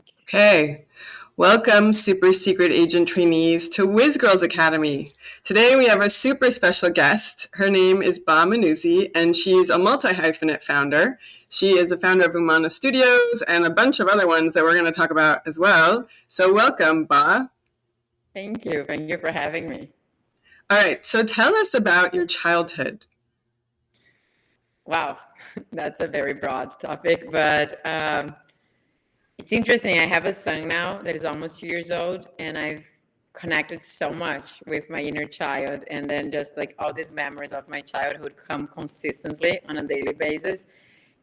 Okay, welcome super secret agent trainees to WhizGirls Academy. Today we have a super special guest. Her name is Ba Minuzzi and she's a multi-hyphenate founder. She is the founder of Umana Studios and a bunch of other ones that we're going to talk about as well. So welcome, Ba. Thank you. Thank you for having me. All right, so tell us about your childhood. Wow, that's a very broad topic, but it's interesting. I have a son now that is almost 2 years old, and I've connected so much with my inner child, and then just like all these memories of my childhood come consistently on a daily basis.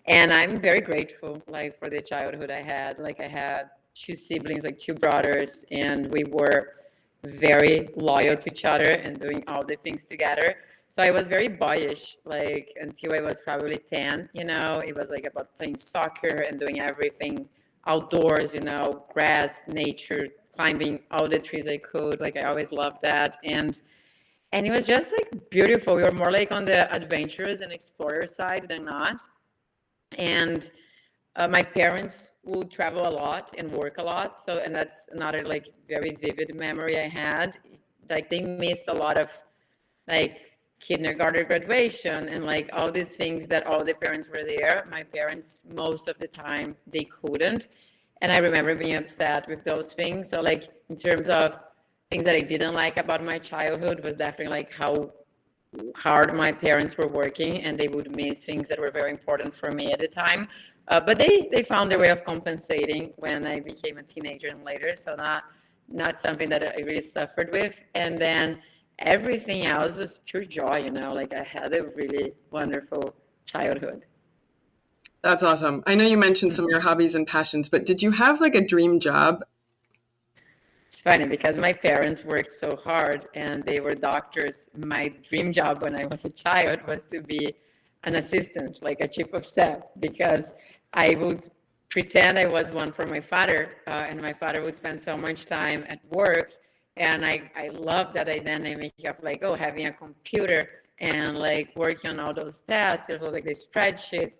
And I'm very grateful, like, for the childhood I had. Like, I had two siblings, like two brothers, and we were very loyal to each other and doing all the things together. So I was very boyish, like, until I was probably 10, it was like about playing soccer and doing everything outdoors, grass, nature, climbing all the trees I could. Like, I always loved that. And it was just like beautiful. We were more like on the adventurous and explorer side than not. And my parents would travel a lot and work a lot. So, and that's another like very vivid memory I had. Like, they missed a lot of like kindergarten graduation and like all these things that all the parents were there. My parents, most of the time, they couldn't. And I remember being upset with those things. So like in terms of things that I didn't like about my childhood was definitely like how hard my parents were working, and they would miss things that were very important for me at the time. But they found a way of compensating when I became a teenager and later. So not something that I really suffered with. And then everything else was pure joy, like I had a really wonderful childhood. That's awesome. I know you mentioned some of your hobbies and passions, but did you have like a dream job? It's funny because my parents worked so hard and they were doctors. My dream job when I was a child was to be an assistant, like a chief of staff, because I would pretend I was one for my father, and my father would spend so much time at work. And I love that dynamic of like, having a computer and like working on all those tasks. There was like the spreadsheets.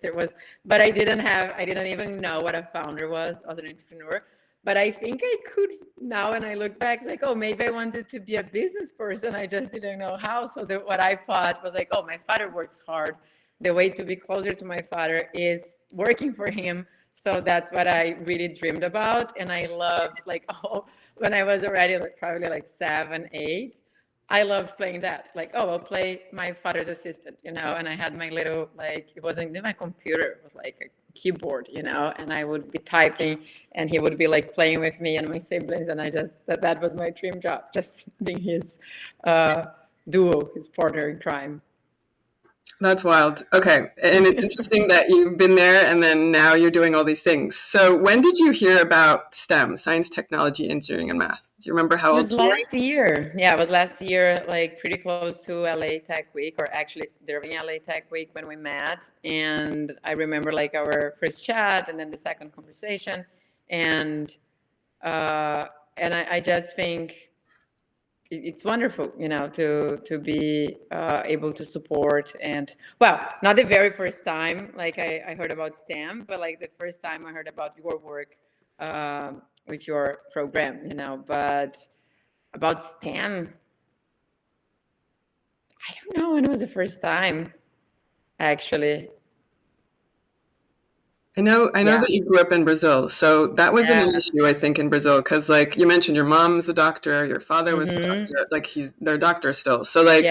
But I didn't even know what a founder was as an entrepreneur. But I think I could now, when I look back, it's like, maybe I wanted to be a business person. I just didn't know how. So what I thought was like, my father works hard. The way to be closer to my father is working for him. So that's what I really dreamed about. And I loved when I was already probably like 7, 8, I loved playing that. Like, I'll play my father's assistant, and I had my little, like, it wasn't even my computer, it was like a keyboard, and I would be typing and he would be like playing with me and my siblings. And I just, that was my dream job, just being his duo, his partner in crime. That's wild. Okay. And it's interesting that you've been there and then now you're doing all these things. So when did you hear about STEM, science, technology, engineering, and math? Do you remember how old you were? It was last year. Yeah, it was last year, like pretty close to LA Tech Week, or actually during LA Tech Week when we met. And I remember like our first chat and then the second conversation. And I just think it's wonderful, to be able to support. And well, not the very first time like I heard about STEM, but like the first time I heard about your work with your program, but about STEM, I don't know when it was the first time, actually. I know that you grew up in Brazil, so that wasn't an issue, I think, in Brazil, because like you mentioned, your mom's a doctor, your father was a doctor, like they're a doctor still. So like,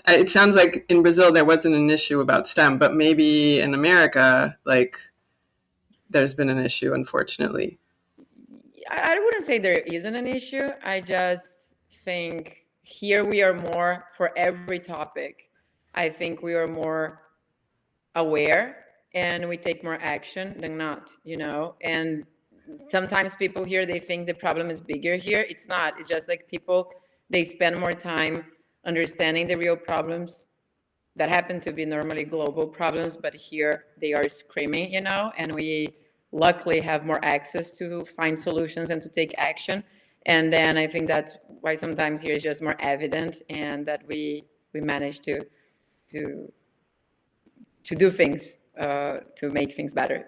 it sounds like in Brazil there wasn't an issue about STEM, but maybe in America, like, there's been an issue, unfortunately. I wouldn't say there isn't an issue. I just think here we are more, for every topic, I think we are more aware and we take more action than not, and sometimes people here, they think the problem is bigger here. It's not. It's just like people, they spend more time understanding the real problems that happen to be normally global problems, but here they are screaming, and we luckily have more access to find solutions and to take action. And then I think that's why sometimes here is just more evident, and that we manage to do things to make things better,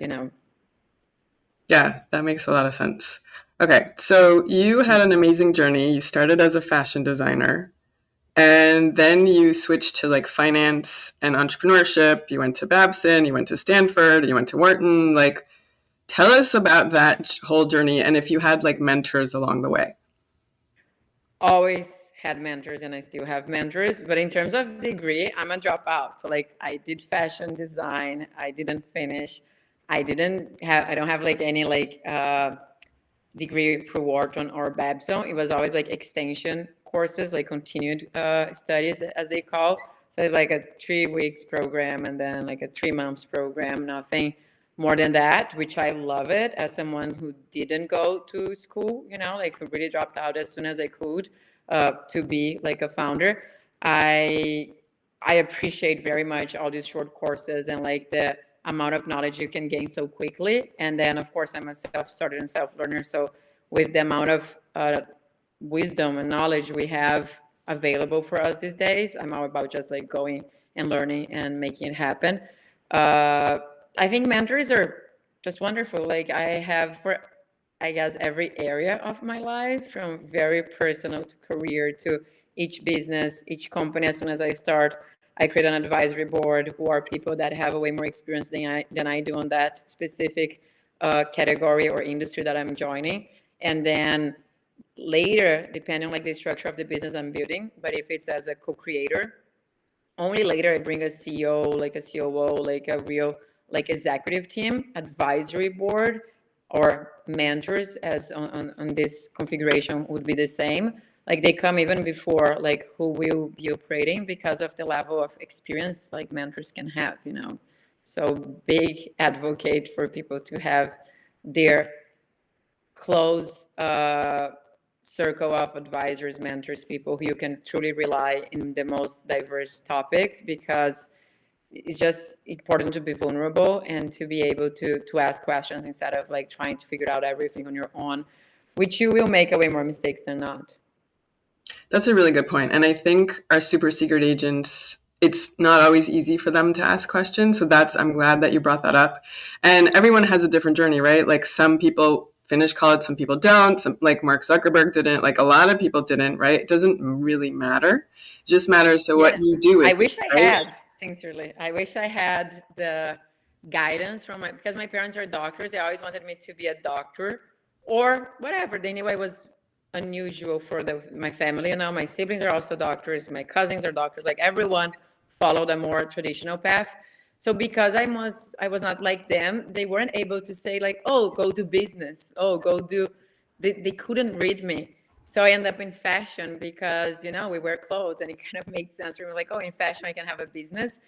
Yeah, that makes a lot of sense. Okay, so you had an amazing journey. You started as a fashion designer, and then you switched to like finance and entrepreneurship. You went to Babson, you went to Stanford, you went to Wharton. Like, tell us about that whole journey and if you had like mentors along the way. Always had mentors and I still have mentors. But in terms of degree, I'm a dropout. So like I did fashion design. I didn't finish. I don't have like any like degree for Wharton or Babson. It was always like extension courses, like continued studies as they call. So it's like a 3 weeks program and then like a 3 months program, nothing more than that, which I love it as someone who didn't go to school, like who really dropped out as soon as I could to be like a founder. I I appreciate very much all these short courses and like the amount of knowledge you can gain so quickly. And then, of course, I'm a self-starter and self-learner. So with the amount of wisdom and knowledge we have available for us these days, I'm all about just like going and learning and making it happen. Uh, I think mentors are just wonderful. Like I have for, I guess, every area of my life, from very personal to career to each business, each company. As soon as I start, I create an advisory board who are people that have a way more experience than I do on that specific category or industry that I'm joining. And then later, depending on like the structure of the business I'm building, but if it's as a co-creator, only later I bring a CEO, like a COO, like a real like executive team, advisory board, or mentors as on this configuration would be the same. Like they come even before like who will be operating because of the level of experience like mentors can have. So big advocate for people to have their close circle of advisors, mentors, people who you can truly rely in the most diverse topics, because it's just important to be vulnerable and to be able to ask questions instead of like trying to figure out everything on your own, which you will make way more mistakes than not. That's a really good point. And I think our super secret agents, it's not always easy for them to ask questions. So I'm glad that you brought that up. And everyone has a different journey, right? Like some people finish college, some people don't. Some, like Mark Zuckerberg didn't, like a lot of people didn't, right? It doesn't really matter. It just matters to what you do with I wish I right? had, sincerely. I wish I had the guidance from because my parents are doctors. They always wanted me to be a doctor or whatever. They knew I was unusual for my family. My siblings are also doctors. My cousins are doctors. Like everyone followed a more traditional path. So because I was not like them, they weren't able to say like, oh, go do business. Oh, go do. They couldn't read me. So I ended up in fashion because, we wear clothes and it kind of makes sense for me. Like, oh, in fashion, I can have a business.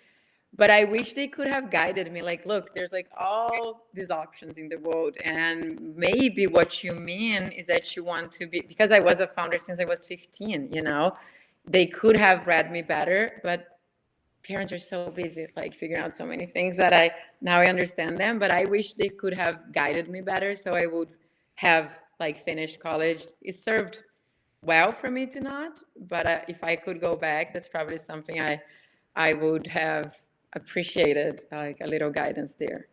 But I wish they could have guided me. Like, look, there's like all these options in the world. And maybe what you mean is that you want to be, because I was a founder since I was 15, they could have read me better, but parents are so busy, like figuring out so many things that now I understand them, but I wish they could have guided me better. So I would have like finished college. It served well for me to not, but if I could go back, that's probably something I would have appreciated, like a little guidance there.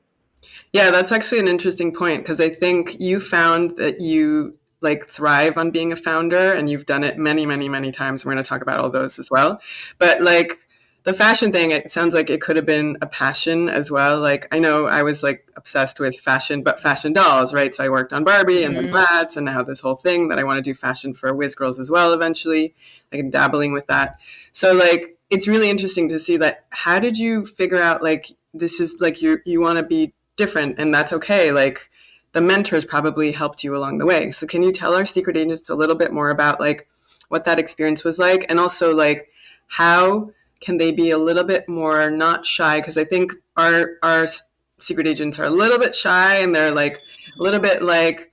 Yeah, that's actually an interesting point because I think you found that you like thrive on being a founder and you've done it many, many, many times. We're going to talk about all those as well. But like the fashion thing, it sounds like it could have been a passion as well. Like I know I was like obsessed with fashion, but fashion dolls, right? So I worked on Barbie and then Bratz and now this whole thing that I want to do fashion for WhizGirls as well eventually. Like I'm dabbling with that. So like it's really interesting to see that. How did you figure out like this is like you want to be different and that's okay? Like the mentors probably helped you along the way. So can you tell our secret agents a little bit more about like what that experience was like, and also like how can they be a little bit more not shy? Because I think our secret agents are a little bit shy and they're like a little bit like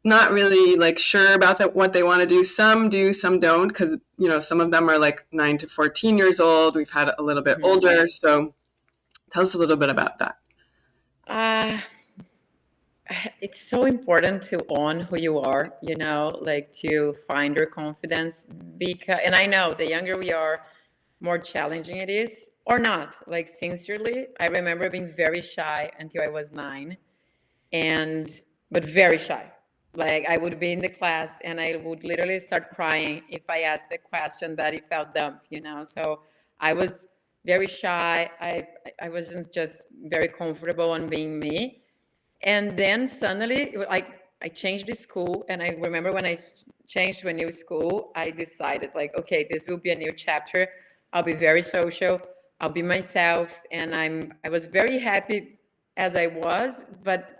not really like sure about what they want to do. Some do, some don't, because some of them are like 9 to 14 years old. We've had a little bit older. So tell us a little bit about that. It's so important to own who you are, like to find your confidence, because, and I know the younger we are, more challenging it is, or not. Like sincerely, I remember being very shy until I was 9. And but very shy. Like I would be in the class and I would literally start crying if I asked a question that it felt dumb, So I was very shy. I wasn't just very comfortable on being me. And then suddenly, I changed the school, and I remember when I changed to a new school, I decided like, okay, this will be a new chapter. I'll be very social. I'll be myself, and I was very happy as I was, but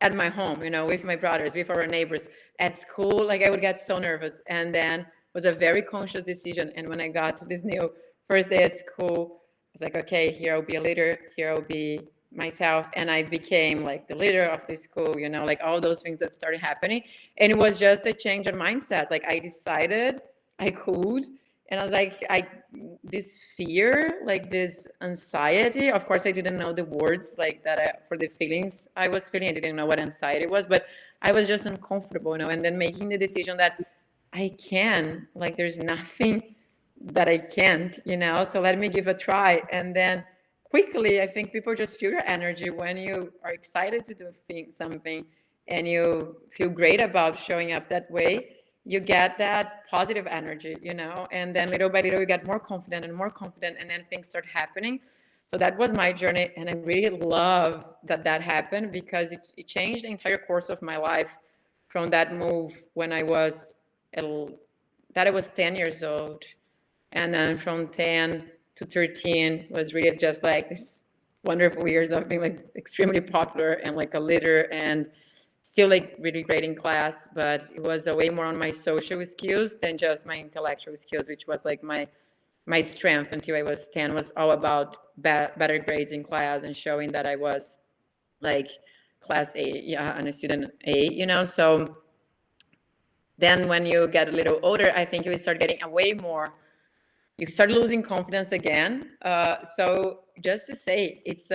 at my home, with my brothers, with our neighbors, at school, like I would get so nervous. And then was a very conscious decision. And when I got to this new first day at school, I was like, okay, here I'll be a leader. Here I'll be myself. And I became like the leader of the school, like all those things that started happening. And it was just a change in mindset. Like I decided I could. And I was like, this fear, like this anxiety, of course, I didn't know the words like that for the feelings I was feeling. I didn't know what anxiety was, but I was just uncomfortable, and then making the decision that I can, like, there's nothing that I can't, so let me give a try. And then quickly, I think people just feel your energy when you are excited to do something and you feel great about showing up that way. You get that positive energy, and then little by little you get more confident, and then things start happening. So that was my journey, and I really love that happened, because it changed the entire course of my life from that move when I was 10 years old, and then from 10 to 13 was really just like this wonderful years of being like extremely popular and like a leader, and still like really great in class, but it was a way more on my social skills than just my intellectual skills, which was like my strength until I was 10, was all about better grades in class and showing that I was like class A, and a student A, So then when you get a little older, I think you start getting away more. You start losing confidence again. So just to say, it's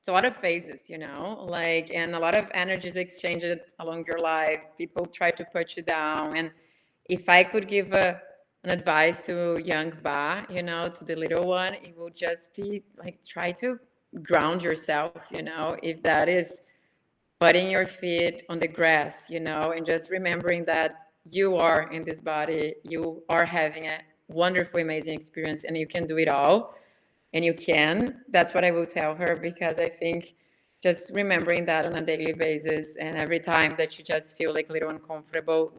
a lot of phases, and a lot of energies exchanged along your life. People try to put you down. And if I could give an advice to young Ba, to the little one, it will just be like, try to ground yourself, if that is putting your feet on the grass, and just remembering that you are in this body, you are having a wonderful, amazing experience, and you can do it all. And you can. That's what I will tell her, because I think just remembering that on a daily basis, and every time that you just feel like a little uncomfortable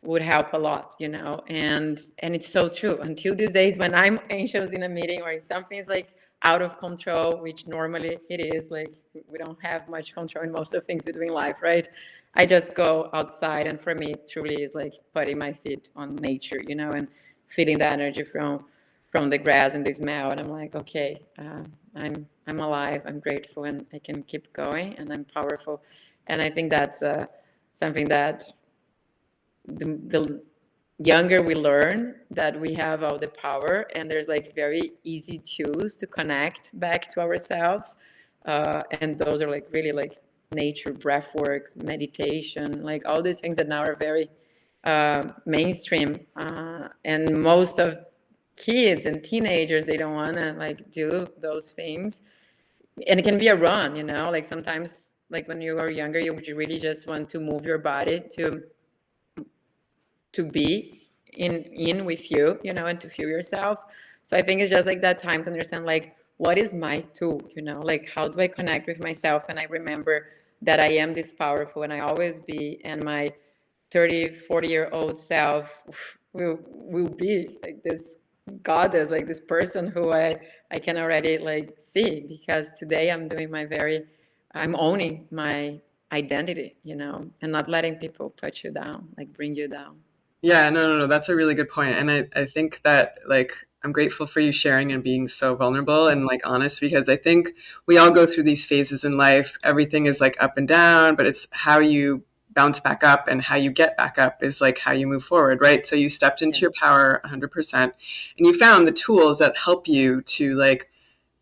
would help a lot, and it's so true. Until these days, when I'm anxious in a meeting or something is like out of control, which normally it is, like we don't have much control in most of the things we do in life, right? I just go outside, and for me, it truly is like putting my feet on nature, and feeling the energy from the grass and the smell, and I'm like, okay, I'm alive, I'm grateful, and I can keep going, and I'm powerful. And I think that's something that the younger we learn, that we have all the power, and there's like very easy tools to connect back to ourselves, and those are like really like nature, breath work, meditation, like all these things that now are very mainstream, and most of kids and teenagers, they don't want to like do those things. And it can be a run, like sometimes, like when you are younger, you really just want to move your body to be in with you, and to feel yourself. So I think it's just like that time to understand, like, what is my tool, like how do I connect with myself? And I remember that I am this powerful, and I always be, and my 30-40-year-old self will be like this goddess, like this person who I can already like see, because today I'm owning my identity, and not letting people put you down, like bring you down. Yeah, no, that's a really good point. And I think that like I'm grateful for you sharing and being so vulnerable and like honest, because I think we all go through these phases in life. Everything is like up and down, but it's how you bounce back up, and how you get back up is like how you move forward, right? So you stepped into your power 100%, and you found the tools that help you to like,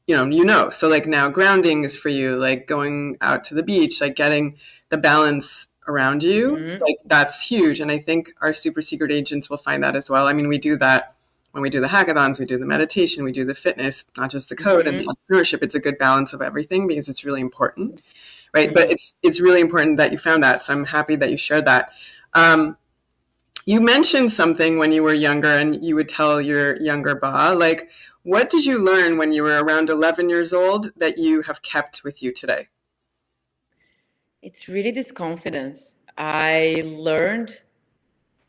so like now grounding is for you, like going out to the beach, like getting the balance around you, like that's huge. And I think our super secret agents will find that as well. I mean, we do that when we do the hackathons, we do the meditation, we do the fitness, not just the code and the entrepreneurship. It's a good balance of everything, because it's really important. right? But it's really important that you found that. So I'm happy that you shared that. You mentioned something when you were younger, and you would tell your younger Ba, like, what did you learn when you were around 11 years old that you have kept with you today? It's really this confidence. I learned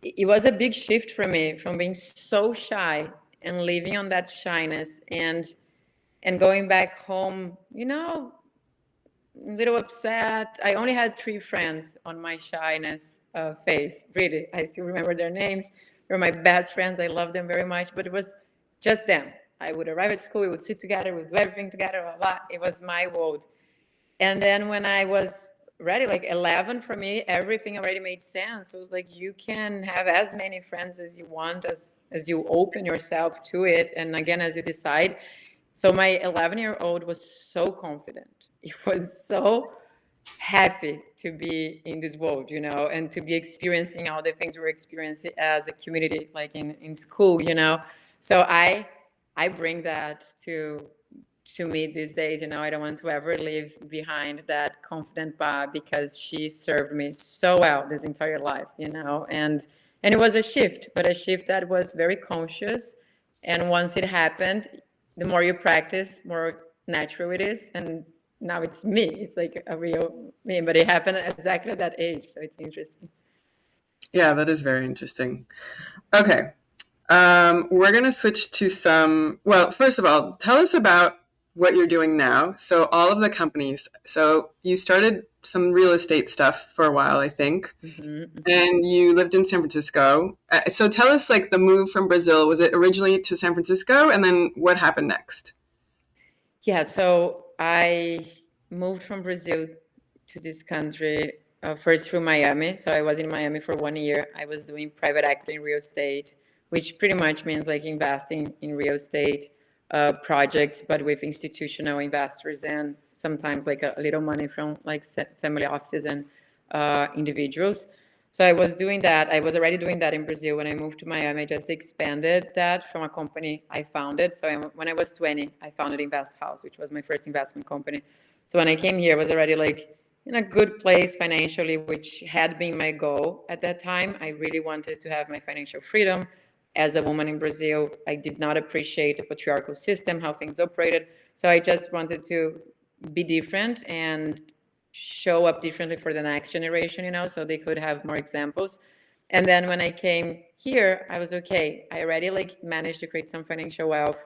it was a big shift for me from being so shy and living on that shyness and going back home, a little upset. I only had 3 friends on my shyness phase. Really, I still remember their names. They were my best friends. I love them very much, but it was just them. I would arrive at school, we would sit together, we would do everything together, blah, blah. It was my world. And then when I was ready, like 11 for me, everything already made sense. So it was like, you can have as many friends as you want, as you open yourself to it. And again, as you decide. So my 11-year-old was so confident. He was so happy to be in this world, and to be experiencing all the things we were experiencing as a community, like in school. So I bring that to me these days. I don't want to ever leave behind that confident Ba, because she served me so well this entire life, and it was a shift, but a shift that was very conscious. And once it happened, the more you practice, more natural it is. And now it's me. It's like a real me, but it happened exactly at that age. So it's interesting. Yeah, that is very interesting. Okay. We're going to switch to well, first of all, tell us about what you're doing now. So all of the companies, so you started some real estate stuff for a while, I think, and you lived in San Francisco. So tell us, like, the move from Brazil. Was it originally to San Francisco? And then what happened next? Yeah, so I moved from Brazil to this country first through Miami. So I was in Miami for 1 year. I was doing private equity in real estate, which pretty much means like investing in real estate projects, but with institutional investors and sometimes like a little money from like family offices and individuals. So I was doing that. I was already doing that in Brazil. When I moved to Miami, I just expanded that from a company I founded. So when I was 20, I founded Invest House, which was my first investment company. So when I came here, I was already like in a good place financially, which had been my goal at that time. I really wanted to have my financial freedom. As a woman in Brazil, I did not appreciate the patriarchal system, how things operated. So I just wanted to be different and show up differently for the next generation, so they could have more examples. And then when I came here, I was okay. I already like managed to create some financial wealth.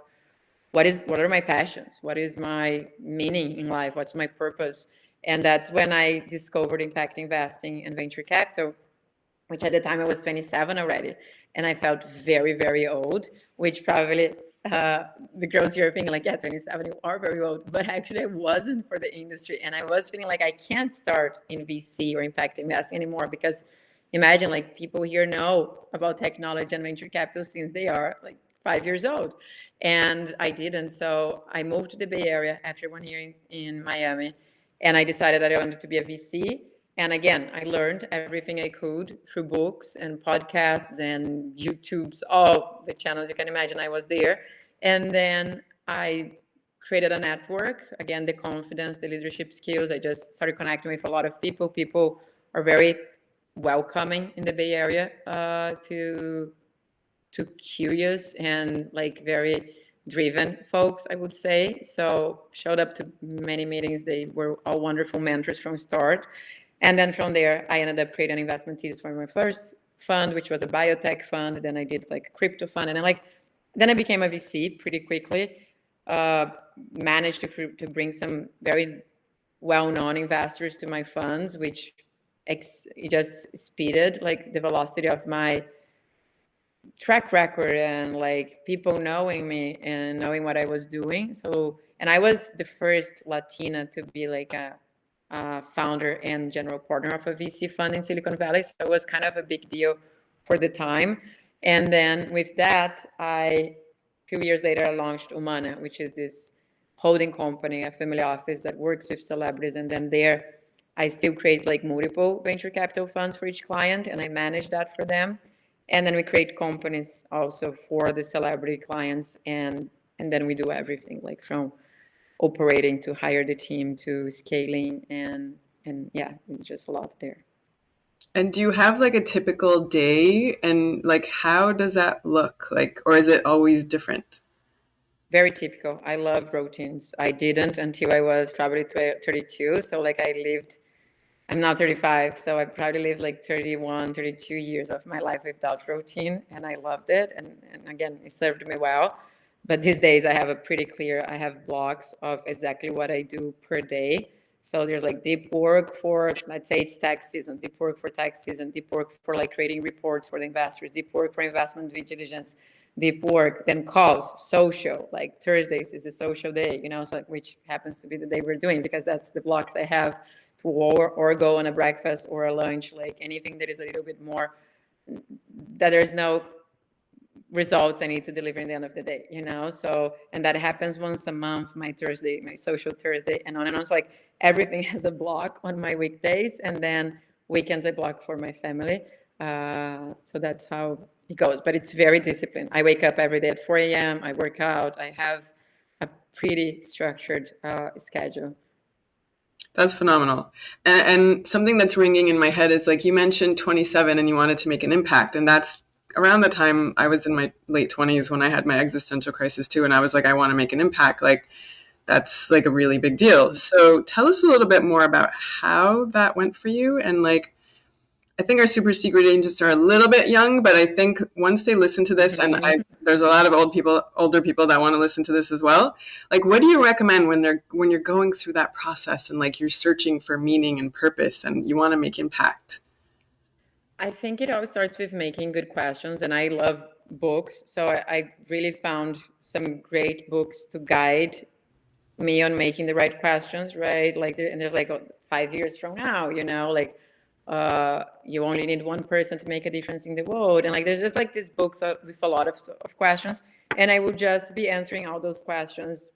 What are my passions? What is my meaning in life? What's my purpose? And that's when I discovered impact investing and venture capital, which at the time I was 27 already. And I felt very, very old, which probably the girls here are thinking like, yeah, 27, you are very old. But actually I wasn't for the industry. And I was feeling like I can't start in VC or impact investing anymore, because imagine like people here know about technology and venture capital since they are like 5 years old. And I didn't. So I moved to the Bay Area after 1 year in Miami. And I decided that I wanted to be a VC. And again, I learned everything I could through books and podcasts and YouTubes, all the channels you can imagine. I was there. And then I created a network. Again, the confidence, the leadership skills. I just started connecting with a lot of people. People are very welcoming in the Bay Area to curious and like very driven folks, I would say. So showed up to many meetings. They were all wonderful mentors from start. And then from there, I ended up creating an investment thesis for my first fund, which was a biotech fund. Then I did like a crypto fund. And then I became a VC pretty quickly. Managed to bring some very well-known investors to my funds, which it just speeded like the velocity of my track record and like people knowing me and knowing what I was doing. So, and I was the first Latina to be like a founder and general partner of a VC fund in Silicon Valley. So it was kind of a big deal for the time. And then with that, a few years later, I launched Humana, which is this holding company, a family office that works with celebrities. And then there, I still create like multiple venture capital funds for each client, and I manage that for them. And then we create companies also for the celebrity clients, and then we do everything like from operating to hire the team to scaling and And yeah, it's just a lot there. And do you have like a typical day, and like how does that look like, or is it always different? Very typical. I love routines. I didn't until I was probably 32. So like I'm now 35. So I probably lived like 31, 32 years of my life without routine. And I loved it. And again, it served me well. But these days I have I have blocks of exactly what I do per day. So there's like deep work for, let's say it's tax season, deep work for tax season, deep work for like creating reports for the investors, deep work for investment due diligence, deep work, then calls, social, like Thursdays is a social day, so like, which happens to be the day we're doing because that's the blocks I have to or go on a breakfast or a lunch, like anything that is a little bit more, that there's no results I need to deliver in the end of the day, So, and that happens once a month, my Thursday, my social Thursday, and on and on. So like everything has a block on my weekdays, and then weekends I block for my family. So that's how it goes. But it's very disciplined. I wake up every day at 4 a.m. I work out. I have a pretty structured schedule. That's phenomenal. And something that's ringing in my head is like you mentioned 27 and you wanted to make an impact. And that's around the time I was in my late 20s when I had my existential crisis too. And I was like, I want to make an impact. Like that's like a really big deal. So tell us a little bit more about how that went for you. And like, I think our super secret agents are a little bit young, but I think once they listen to this, and there's a lot of older people that want to listen to this as well. Like, what do you recommend when you're going through that process and like you're searching for meaning and purpose and you want to make impact? I think it always starts with making good questions, and I love books. So I really found some great books to guide me on making the right questions, right? Like, and there's like 5 years from now, like you only need one person to make a difference in the world, and like there's just like these books with a lot of questions, and I would just be answering all those questions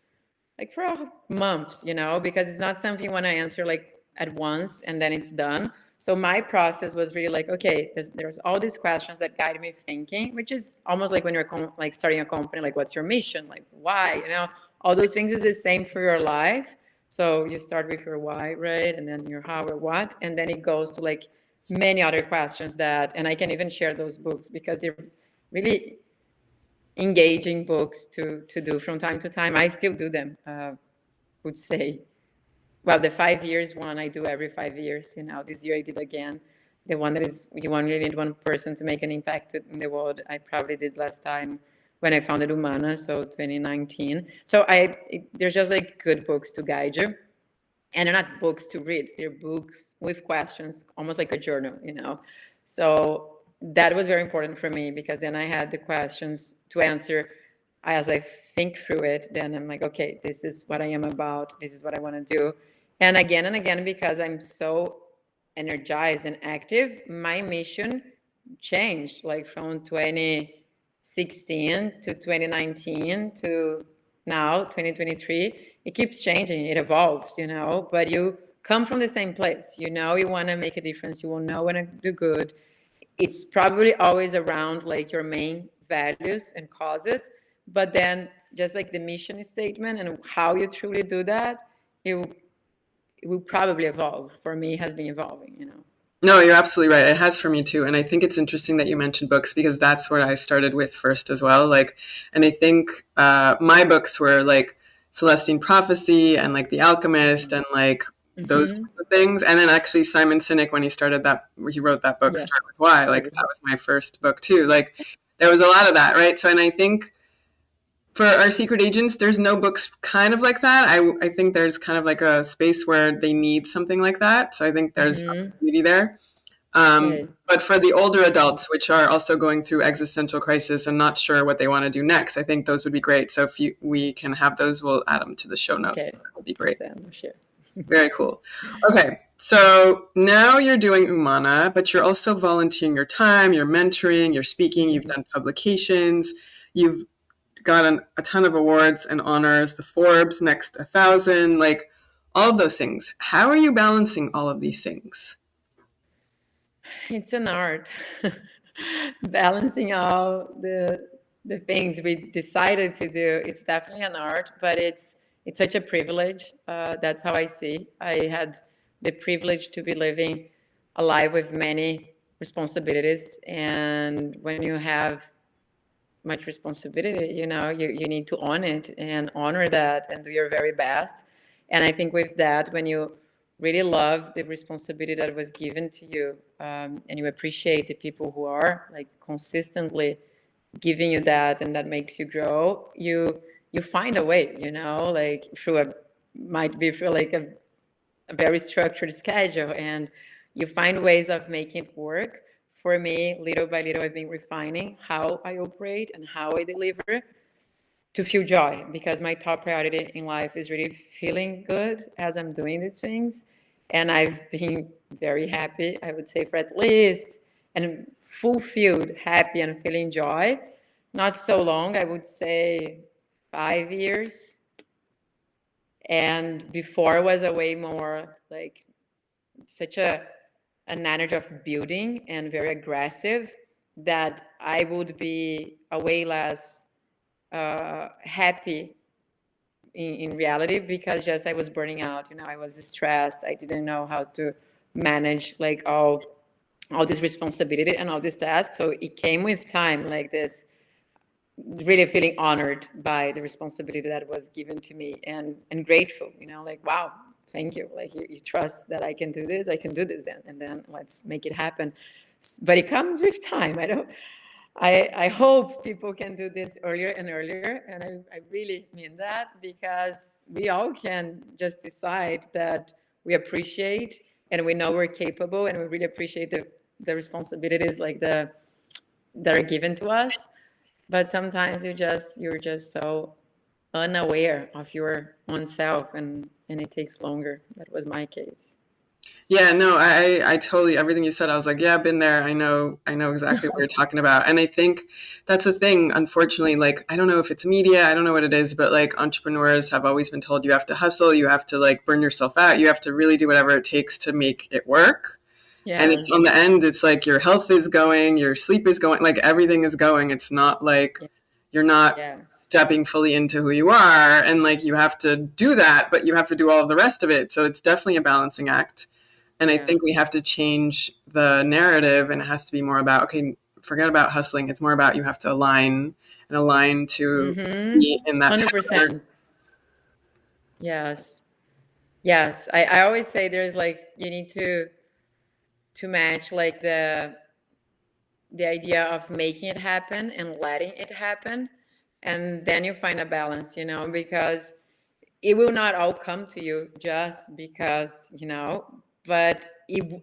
like for months, because it's not something you want to answer like at once and then it's done. So my process was really like, okay, there's all these questions that guide me thinking, which is almost like when you're like starting a company, like what's your mission, like why, all those things is the same for your life. So you start with your why, right, and then your how or what, and then it goes to like many other questions that, and I can even share those books because they're really engaging books to do from time to time. I still do them, would say. Well, the 5 years one I do every 5 years. This year I did again. The one that is you only need one person to make an impact in the world. I probably did last time when I founded Humana, so 2019. So there's just like good books to guide you, and they're not books to read. They're books with questions, almost like a journal. So that was very important for me because then I had the questions to answer as I think through it. Then I'm like, okay, this is what I am about. This is what I want to do. And again, because I'm so energized and active, my mission changed like from 2016 to 2019 to now 2023. It keeps changing, it evolves, but you come from the same place. You want to make a difference, you will want to do good. It's probably always around like your main values and causes, but then just like the mission statement and how you truly do that, it will probably evolve. For me, it has been evolving. No, you're absolutely right. It has for me too. And I think it's interesting that you mentioned books because that's what I started with first as well. Like, and I think my books were like Celestine Prophecy and like The Alchemist and like those types of things. And then actually Simon Sinek, when he wrote that book, Start With Why, like that was my first book too. Like there was a lot of that, right? So, and I think for our secret agents, there's no books kind of like that. I think there's kind of like a space where they need something like that. So I think there's opportunity there. But for the older adults, which are also going through existential crisis and not sure what they want to do next, I think those would be great. So if we can have those, we'll add them to the show notes. Okay. That would be great. Sure. Very cool. Okay. So now you're doing Humana, but you're also volunteering your time, you're mentoring, you're speaking, you've done publications, you've gotten a ton of awards and honors, the Forbes Next 1,000, like all of those things. How are you balancing all of these things? It's an art. Balancing all the things we decided to do, it's definitely an art, but it's such a privilege. That's how I see. I had the privilege to be living a life with many responsibilities. And when you have much responsibility, you need to own it and honor that and do your very best. And I think with that, when you really love the responsibility that was given to you, and you appreciate the people who are like consistently giving you that, and that makes you grow, you find a way, like might be through like a very structured schedule, and you find ways of making it work. For me, little by little, I've been refining how I operate and how I deliver to feel joy, because my top priority in life is really feeling good as I'm doing these things. And I've been very happy, I would say, for at least, and fulfilled, happy and feeling joy. Not so long, I would say 5 years. And before was a way more like such an energy of building and very aggressive, that I would be a way less happy in reality, because just I was burning out, I was stressed. I didn't know how to manage like all this responsibility and all these tasks. So it came with time, like this, really feeling honored by the responsibility that was given to me, and grateful, like, wow, thank you. Like you trust that I can do this, and then let's make it happen. But it comes with time. I hope people can do this earlier and earlier. And I really mean that, because we all can just decide that we appreciate and we know we're capable, and we really appreciate the responsibilities like that are given to us. But sometimes you're just so unaware of your own self, and it takes longer. That was my case. Yeah, no, I totally, everything you said, I was like, yeah, I've been there. I know exactly what you're talking about. And I think that's a thing, unfortunately, like, I don't know if it's media, I don't know what it is, but like entrepreneurs have always been told you have to hustle, you have to like burn yourself out, you have to really do whatever it takes to make it work. Yes. And it's on the end, it's like your health is going, your sleep is going, like everything is going. It's not like you're not stepping fully into who you are. And like you have to do that, but you have to do all of the rest of it. So it's definitely a balancing act. And I think we have to change the narrative, and it has to be more about, okay, forget about hustling. It's more about you have to align to be in that 100%. Pattern. Yes. I always say there's like, you need to match like the idea of making it happen and letting it happen. And then you find a balance, because it will not all come to you just because, but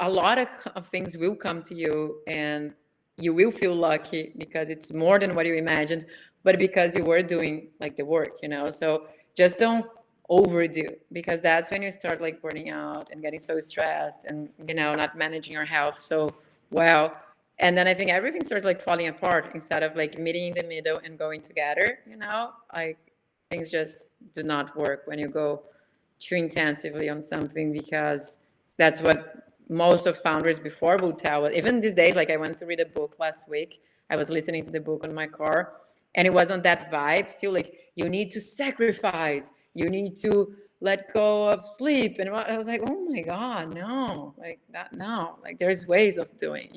a lot of things will come to you, and you will feel lucky because it's more than what you imagined, but because you were doing like the work, so just don't overdo, because that's when you start like burning out and getting so stressed and, not managing your health so well. And then I think everything starts like falling apart instead of like meeting in the middle and going together, like things just do not work when you go too intensively on something, because that's what most of founders before will tell. Even these days, like I went to read a book last week. I was listening to the book on my car, and it was on that vibe still, like you need to sacrifice, you need to let go of sleep. And I was like, oh my God, no, like that, no, like there's ways of doing,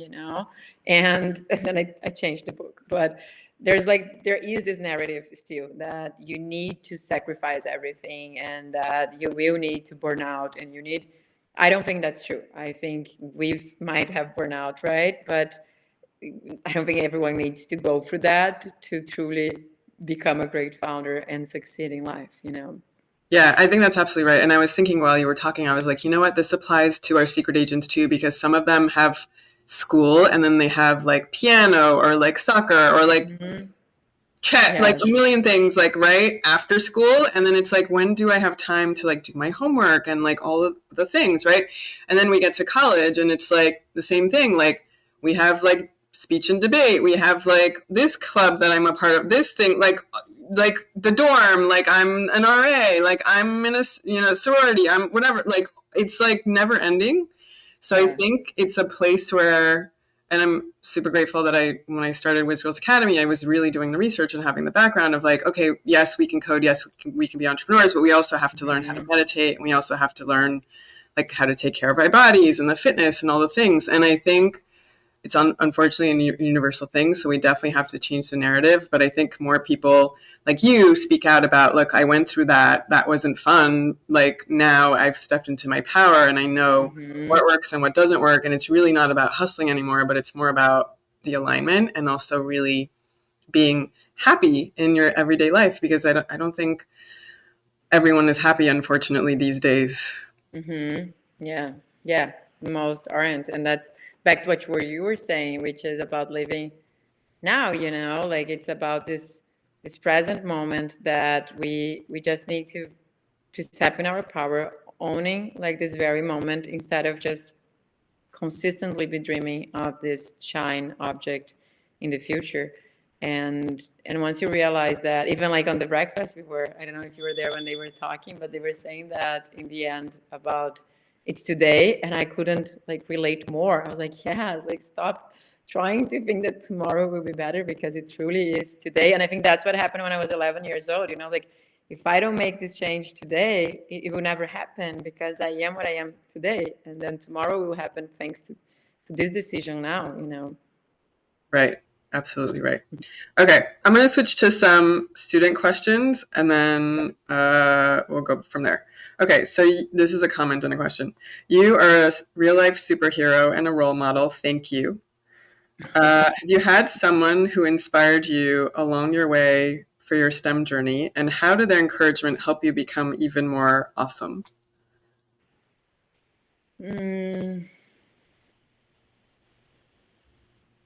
and then I changed the book. But there is this narrative still that you need to sacrifice everything, and that you will need to burn out, and I don't think that's true. I think we might have burnout, right? But I don't think everyone needs to go through that to truly become a great founder and succeed in life, Yeah, I think that's absolutely right. And I was thinking while you were talking, I was like, you know what, this applies to our secret agents too, because some of them have school, and then they have like piano or like soccer or like chat, like a million things, like right after school. And then it's like, when do I have time to like do my homework and like all of the things, right? And then we get to college, and it's like the same thing. Like we have like speech and debate, we have like this club that I'm a part of, this thing, like the dorm, like I'm an RA, like I'm in a sorority, I'm whatever, like it's like never ending. So I think it's a place where, and I'm super grateful that when I started WhizGirls Academy, I was really doing the research and having the background of like, okay, yes, we can code, yes, we can be entrepreneurs, but we also have to learn how to meditate, and we also have to learn like how to take care of our bodies and the fitness and all the things. And I think it's unfortunately a universal thing. So we definitely have to change the narrative. But I think more people like you speak out about, look, I went through that. That wasn't fun. Like now I've stepped into my power and I know what works and what doesn't work. And it's really not about hustling anymore, but it's more about the alignment and also really being happy in your everyday life, because I don't think everyone is happy, unfortunately, these days. Yeah, most aren't. And that's back to what you were saying, which is about living now, like it's about this present moment that we just need to step in our power, owning like this very moment, instead of just consistently be dreaming of this shine object in the future. And once you realize that, even like on the breakfast, I don't know if you were there when they were talking, but they were saying that in the end about it's today, and I couldn't like relate more. I was like, yes, like stop trying to think that tomorrow will be better, because it truly is today. And I think that's what happened when I was 11 years old. I was like, if I don't make this change today, it will never happen, because I am what I am today. And then tomorrow will happen thanks to this decision now, Right. Absolutely right. Okay. I'm going to switch to some student questions and then we'll go from there. Okay. So this is a comment and a question. You are a real life superhero and a role model. Thank you. Have you had someone who inspired you along your way for your STEM journey, and how did their encouragement help you become even more awesome?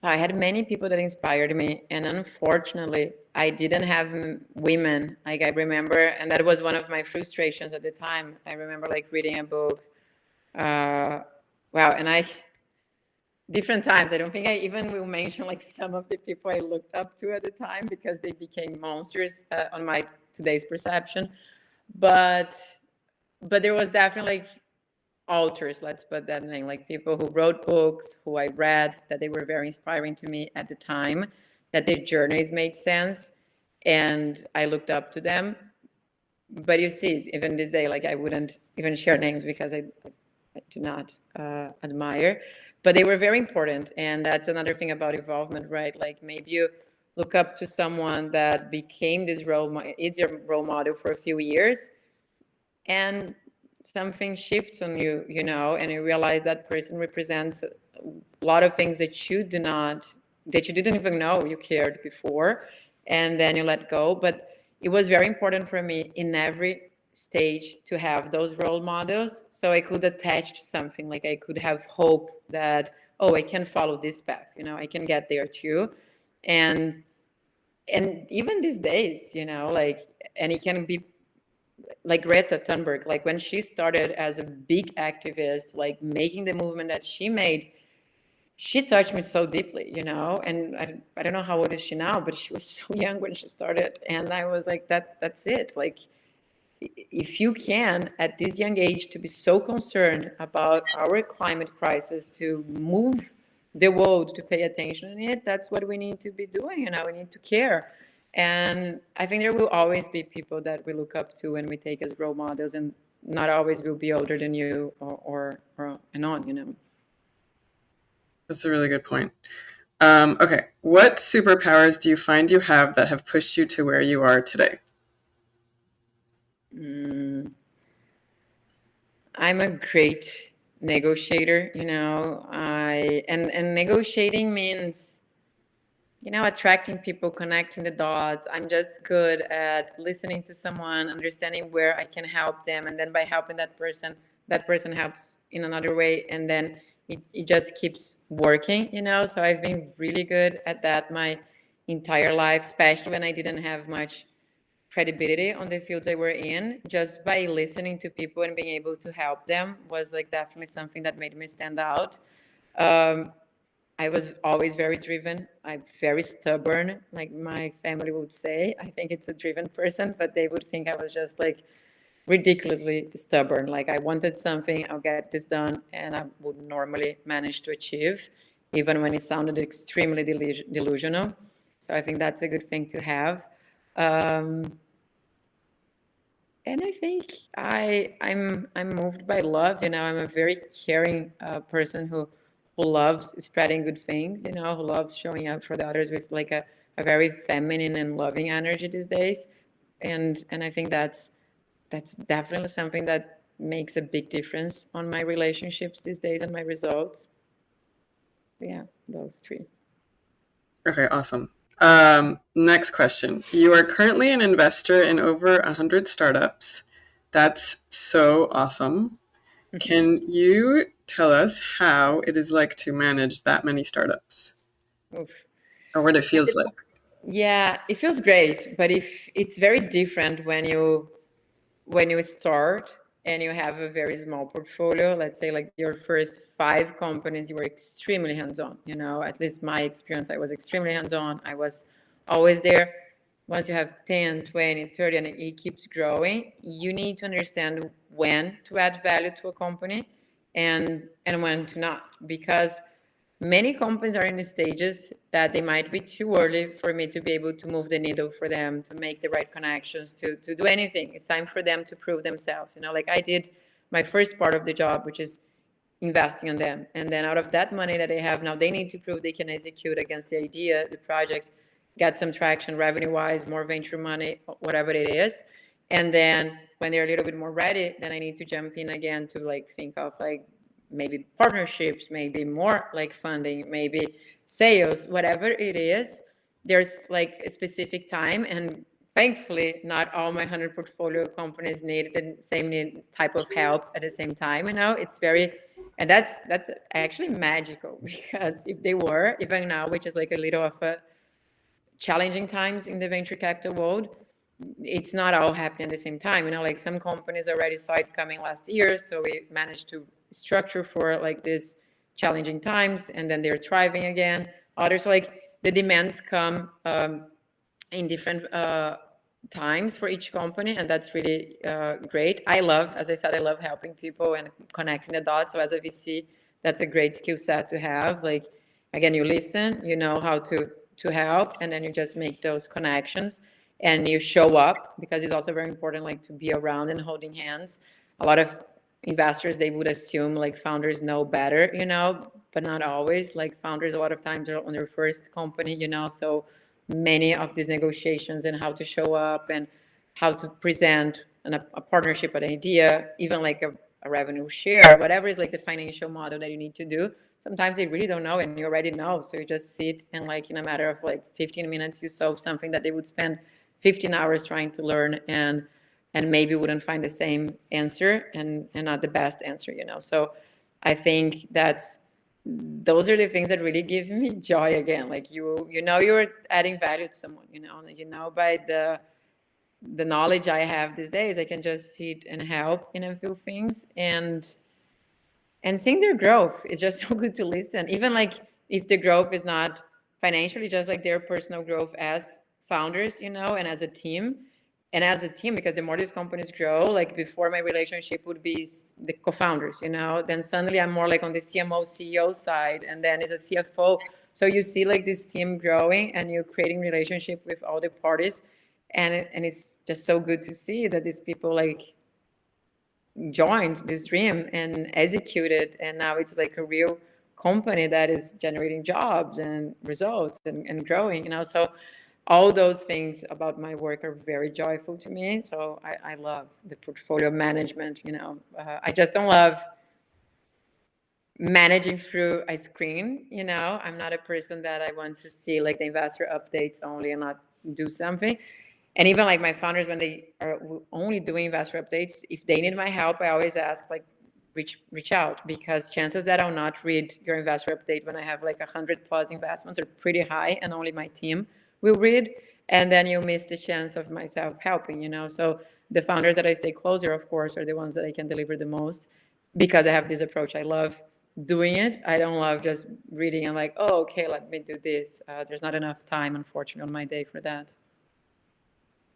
I had many people that inspired me, and unfortunately, I didn't have women. Like I remember, and that was one of my frustrations at the time. I remember like reading a book. Wow, and different times. I don't think I even will mention like some of the people I looked up to at the time, because they became monsters on my today's perception. But there was definitely like authors, let's put that name, like people who wrote books, who I read, that they were very inspiring to me at the time, that their journeys made sense, and I looked up to them. But you see, even this day, like I wouldn't even share names, because I do not admire, but they were very important. And that's another thing about involvement, right? Like maybe you look up to someone that became this it's your role model for a few years, and something shifts on you, and you realize that person represents a lot of things that you didn't even know you cared before, and then you let go. But it was very important for me in every stage to have those role models, so I could attach to something. Like I could have hope that, oh, I can follow this path, I can get there too. And even these days, like, and it can be like Greta Thunberg, like when she started as a big activist, like making the movement that she made, she touched me so deeply, and I don't know how old is she now, but she was so young when she started. And I was like, that's it. Like, if you can, at this young age, to be so concerned about our climate crisis, to move the world to pay attention in it, that's what we need to be doing. We need to care. And I think there will always be people that we look up to and we take as role models, and not always will be older than you or and on. That's a really good point. Okay. What superpowers do you find you have that have pushed you to where you are today? I'm a great negotiator, and negotiating means, attracting people, connecting the dots. I'm just good at listening to someone, understanding where I can help them, and then by helping that person helps in another way, and then it just keeps working, So I've been really good at that my entire life, especially when I didn't have much credibility on the fields I were in. Just by listening to people and being able to help them was like definitely something that made me stand out. I was always very driven. I'm very stubborn, like my family would say. I think it's a driven person, but they would think I was just like ridiculously stubborn. Like I wanted something, I'll get this done, and I would normally manage to achieve, even when it sounded extremely delusional. So I think that's a good thing to have. And I think I'm moved by love. I'm a very caring person who loves spreading good things. Who loves showing up for the others with like a very feminine and loving energy these days. And I think that's definitely something that makes a big difference on my relationships these days and my results. Yeah, those three. Okay, awesome. Next question. You are currently an investor in over 100 startups. That's so awesome. Can you tell us how it is like to manage that many startups, Oof. or what it feels like? Yeah, it feels great, but if it's very different when you start and you have a very small portfolio. Let's say like your first 5 companies, you were extremely hands-on. At least my experience, I was extremely hands-on. I was always there. Once you have 10, 20, 30, and it keeps growing, you need to understand when to add value to a company and when to not, because many companies are in stages that they might be too early for me to be able to move the needle for them, to make the right connections, to do anything. It's time for them to prove themselves. Like I did my first part of the job, which is investing in them. And then out of that money that they have now, they need to prove they can execute against the idea, the project, get some traction revenue wise, more venture money, whatever it is. And then when they're a little bit more ready, then I need to jump in again to like think of like maybe partnerships, maybe more like funding, maybe sales, whatever it is. There's like a specific time, and thankfully not all my 100 portfolio companies need the same type of help at the same time. It's very, and that's actually magical, because if they were, even now, which is like a little of a challenging times in the venture capital world, it's not all happening at the same time. Like some companies already saw it coming last year, so we managed to structure for like this challenging times, and then they're thriving again. Others, like the demands come in different times for each company, and that's really great. As I said, I love helping people and connecting the dots. So as a VC, that's a great skill set to have. Like again, you listen, you know how to help, and then you just make those connections and you show up, because it's also very important like to be around and holding hands. A lot of investors, they would assume like founders know better, but not always. Like founders a lot of times are on their first company, so many of these negotiations and how to show up and how to present a partnership, an idea, even like a revenue share, whatever is like the financial model that you need to do. Sometimes they really don't know, and you already know. So you just sit and like in a matter of like 15 minutes, you solve something that they would spend 15 hours trying to learn, and maybe wouldn't find the same answer, and not the best answer. So I think those are the things that really give me joy again. Like you're adding value to someone, like, by the knowledge I have these days, I can just sit and help in a few things, and seeing their growth. It's just so good to listen, even like if the growth is not financially, just like their personal growth as founders, and as a team. And as a team, because the more these companies grow, like before my relationship would be the co-founders, then suddenly I'm more like on the CMO CEO side, and then as a CFO. So you see like this team growing, and you're creating relationship with all the parties, and it's just so good to see that these people like joined this dream and executed, and now it's like a real company that is generating jobs and results and growing. So all those things about my work are very joyful to me. So I love the portfolio management. I just don't love managing through a screen. I'm not a person that I want to see like the investor updates only and not do something. And even like my founders, when they are only doing investor updates, if they need my help, I always ask like reach out, because chances that I'll not read your investor update when I have like 100+ investments are pretty high, and only my team will read. And then you miss the chance of myself helping. So the founders that I stay closer, of course, are the ones that I can deliver the most, because I have this approach. I love doing it. I don't love just reading and like, oh, okay, let me do this. There's not enough time, unfortunately, on my day for that.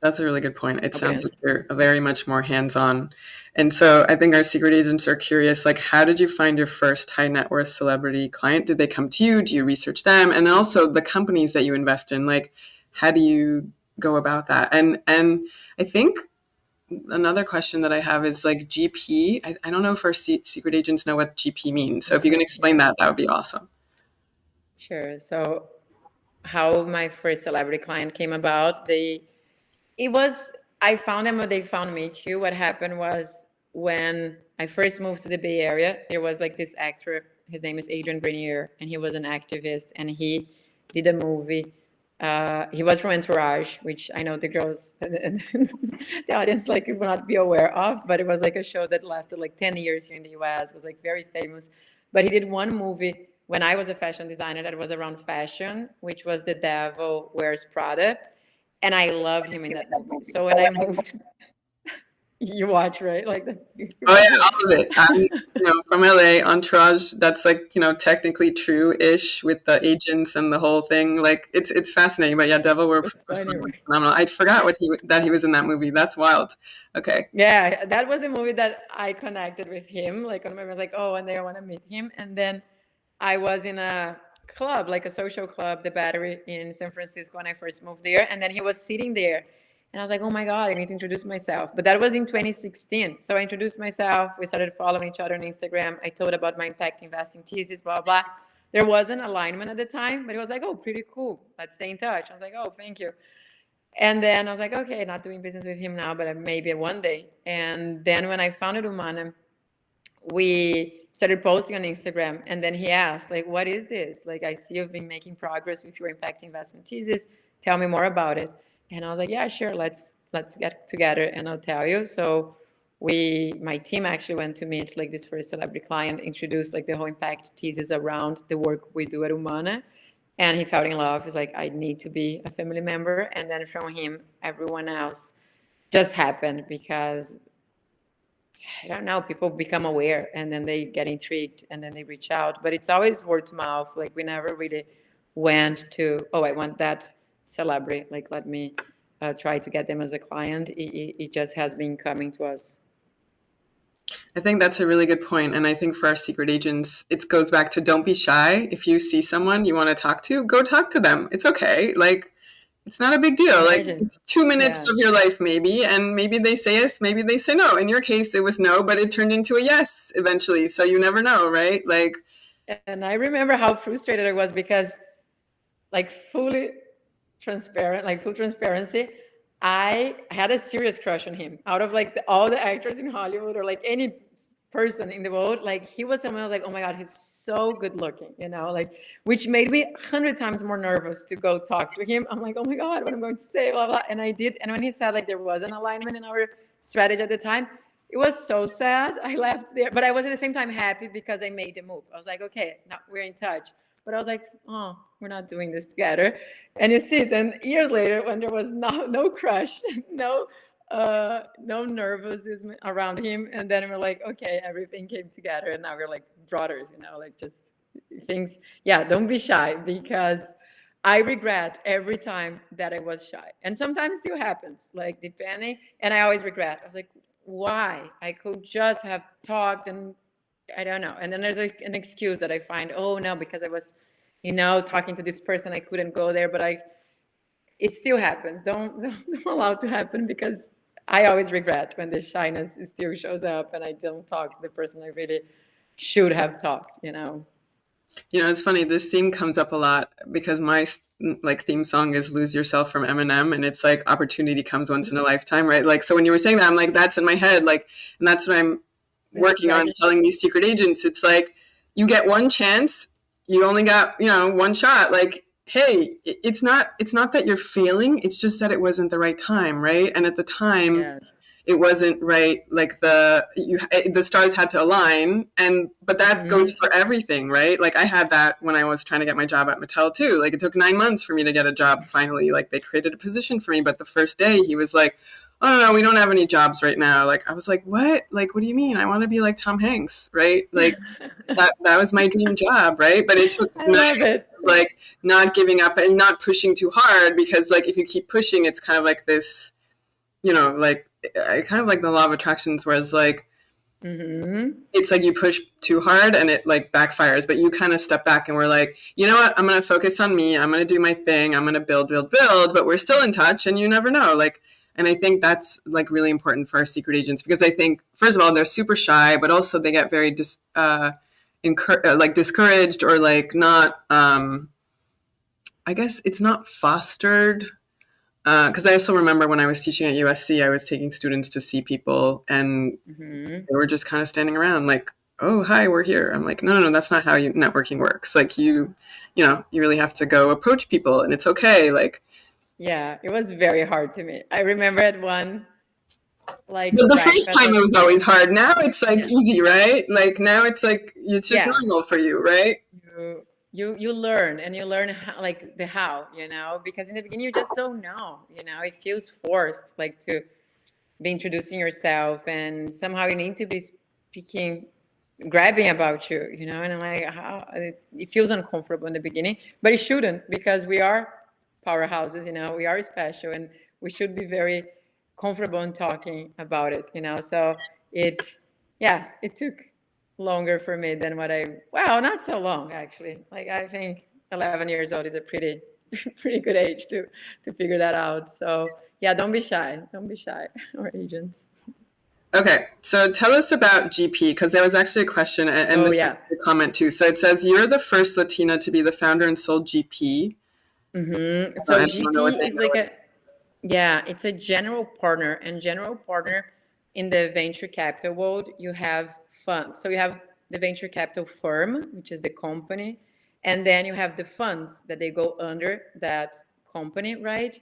That's a really good point. It sounds like you're very much more hands-on. And so I think our secret agents are curious, like, how did you find your first high net worth celebrity client? Did they come to you? Do you research them? And also the companies that you invest in, like, how do you go about that? And I think another question that I have is like GP. I don't know if our secret agents know what GP means. So if you can explain that, that would be awesome. Sure. So how my first celebrity client came about, I found them, but they found me too. What happened was when I first moved to the Bay Area, there was like this actor, his name is Adrian Grenier, and he was an activist, and he did a movie. He was from Entourage, which I know the girls, the audience like will not be aware of, but it was like a show that lasted like 10 years here in the US. It was like very famous. But he did one movie when I was a fashion designer that was around fashion, which was The Devil Wears Prada. And I loved him in that movie. So when I moved, you watch, right? Like that. Oh yeah, all of it. I'm from LA. Entourage. That's like technically true-ish with the agents and the whole thing. Like it's fascinating. But yeah, Devil Wears Prada. Phenomenal. I forgot that he was in that movie. That's wild. Okay. Yeah, that was a movie that I connected with him. Like I was like, oh, and they want to meet him. And then I was in a club, like a social club, The Battery in San Francisco when I first moved there. And then he was sitting there. And I was like, oh my God, I need to introduce myself. But that was in 2016. So I introduced myself. We started following each other on Instagram. I told about my impact investing thesis, blah, blah. There wasn't alignment at the time, but he was like, oh, pretty cool. Let's stay in touch. I was like, oh, thank you. And then I was like, okay, not doing business with him now, but maybe one day. And then when I founded Humana, we started posting on Instagram. And then he asked, like, what is this? Like, I see you've been making progress with your impact investment thesis. Tell me more about it. And I was like, yeah, sure. Let's get together and I'll tell you. So my team actually went to meet like this first celebrity client, introduced like the whole impact thesis around the work we do at Humana. And he fell in love. He's like, I need to be a family member. And then from him, everyone else just happened because, I don't know, people become aware and then they get intrigued and then they reach out. But it's always word to mouth. Like we never really went to, oh, I want that celebrity. Like, let me try to get them as a client. It just has been coming to us. I think that's a really good point. And I think for our secret agents, it goes back to don't be shy. If you see someone you want to talk to, go talk to them. It's okay. Like, it's not a big deal. Like, it's 2 minutes of your life, maybe. And maybe they say yes, maybe they say no. In your case, it was no, but it turned into a yes eventually. So you never know, right? Like, and I remember how frustrated I was because, like, full transparency, I had a serious crush on him. Out of like all the actors in Hollywood or like any person in the world, like he was someone I was like, oh my God, he's so good looking, like, which made me 100 times more nervous to go talk to him. I'm like, oh my God, what I'm going to say, blah, blah. And I did. And when he said like there was an alignment in our strategy at the time, it was so sad. I left there, but I was at the same time happy because I made the move. I was like, okay, now we're in touch. But I was like, oh, we're not doing this together. And you see, then years later, when there was no crush, no nervousness around him, and then we're like, okay, everything came together, and now we're like brothers, like just things. Yeah, don't be shy, because I regret every time that I was shy, and sometimes still happens, like depending. And I always regret. I was like, why? I could just have talked and. I don't know. And then there's an excuse that I find, oh no, because I was, talking to this person, I couldn't go there, but it still happens. Don't allow it to happen, because I always regret when the shyness still shows up and I don't talk to the person I really should have talked, it's funny. This theme comes up a lot because my theme song is "Lose Yourself" from Eminem, and it's like opportunity comes once in a lifetime, right? Like, so when you were saying that, I'm like, that's in my head, like, and that's what I'm working on telling these secret agents. It's like, you get one chance, you only got one shot. Like, hey, it's not that you're failing, it's just that it wasn't the right time, right? And at the time, it wasn't right. Like the stars had to align, but that goes for everything, right? Like I had that when I was trying to get my job at Mattel too. Like it took 9 months for me to get a job finally. Like they created a position for me, but the first day he was like, oh no, we don't have any jobs right now. Like I was like, what? Like, what do you mean? I want to be like Tom Hanks, right? Like that was my dream job, right? But it took like not giving up and not pushing too hard, because like if you keep pushing, it's kind of like this, like kind of like the law of attractions, where it's like it's like you push too hard and it like backfires, but you kind of step back and we're like, you know what? I'm going to focus on me. I'm going to do my thing. I'm going to build, but we're still in touch, and you never know. Like And I think that's like really important for our secret agents, because I think, first of all, they're super shy, but also they get very discouraged, or like not, I guess it's not fostered. Because I also remember when I was teaching at USC, I was taking students to see people, and they were just kind of standing around like, oh, hi, we're here. I'm like, no, that's not how networking works. Like you really have to go approach people, and it's okay. Like, yeah, it was very hard to me. I remember at one, like, but the first breakfast time it was always hard. Now it's like easy, right? Like now it's like it's just normal for you, right? You learn, and you learn how, like the how, because in the beginning you just don't know, it feels forced, like to be introducing yourself, and somehow you need to be speaking, grabbing about you, and I'm like, how it feels uncomfortable in the beginning, but it shouldn't, because we are powerhouses, we are special, and we should be very comfortable in talking about it, so it took longer for me than not so long, actually. Like, I think 11 years old is a pretty good age to figure that out. So yeah, don't be shy, or agents. Okay, so tell us about GP, because there was actually a question, and this is a comment too. So it says you're the first Latina to be the founder and sole GP. So GP is like it's a general partner, and general partner in the venture capital world, you have funds. So you have the venture capital firm, which is the company, and then you have the funds that they go under that company, right?